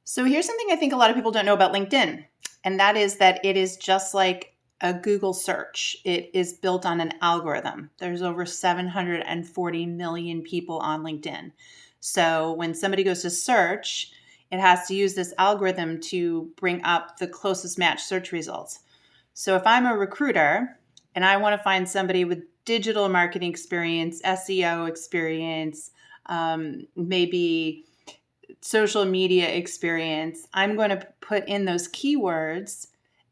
So here's something I think a lot of people don't know about LinkedIn, and that is that it is just like a Google search. It is built on an algorithm. There's over 740 million people on LinkedIn. So when somebody goes to search, it has to use this algorithm to bring up the closest match search results. So if I'm a recruiter and I want to find somebody with digital marketing experience, SEO experience, maybe social media experience, I'm going to put in those keywords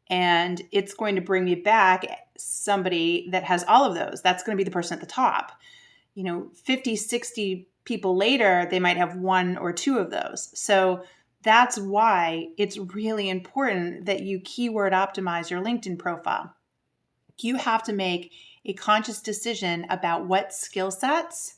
and it's going to bring me back somebody that has all of those. That's going to be the person at the top. 50, 60 people later, they might have one or two of those. So that's why it's really important that you keyword optimize your LinkedIn profile. You have to make a conscious decision about what skill sets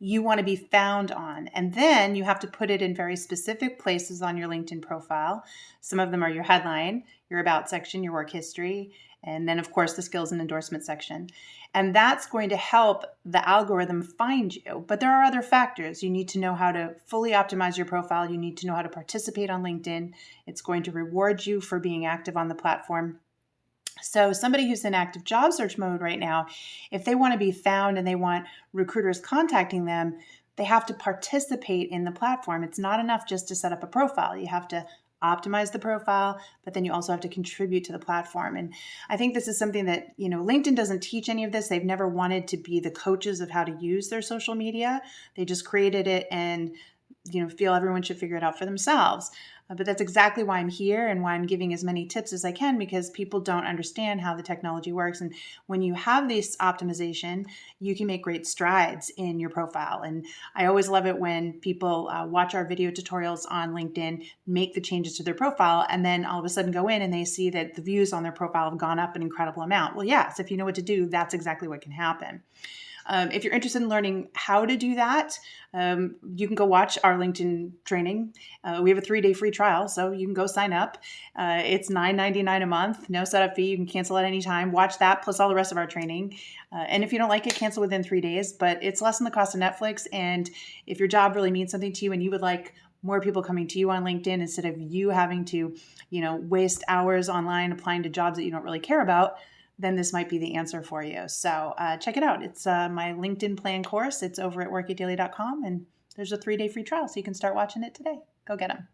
you want to be found on. And then you have to put it in very specific places on your LinkedIn profile. Some of them are your headline, your about section, your work history, and then of course the skills and endorsement section. And that's going to help the algorithm find you. But there are other factors. You need to know how to fully optimize your profile. You need to know how to participate on LinkedIn. It's going to reward you for being active on the platform. So somebody who's in active job search mode right now, if they want to be found and they want recruiters contacting them, they have to participate in the platform. It's not enough just to set up a profile. You have to optimize the profile, but then you also have to contribute to the platform. And I think this is something that, LinkedIn doesn't teach any of this. They've never wanted to be the coaches of how to use their social media. They just created it and feel everyone should figure it out for themselves. But that's exactly why I'm here and why I'm giving as many tips as I can, because people don't understand how the technology works. And when you have this optimization, you can make great strides in your profile. And I always love it when people watch our video tutorials on LinkedIn, make the changes to their profile, and then all of a sudden go in and they see that the views on their profile have gone up an incredible amount. Well, yes, if you know what to do, that's exactly what can happen. If you're interested in learning how to do that, you can go watch our LinkedIn training. We have a 3-day free trial, so you can go sign up. It's $9.99 a month, no setup fee. You can cancel at any time. Watch that plus all the rest of our training. And if you don't like it, cancel within 3 days. But it's less than the cost of Netflix. And if your job really means something to you and you would like more people coming to you on LinkedIn instead of you having to, waste hours online applying to jobs that you don't really care about, then this might be the answer for you. So check it out. It's my LinkedIn plan course. It's over at workitdaily.com, and there's a 3-day free trial, so you can start watching it today. Go get them.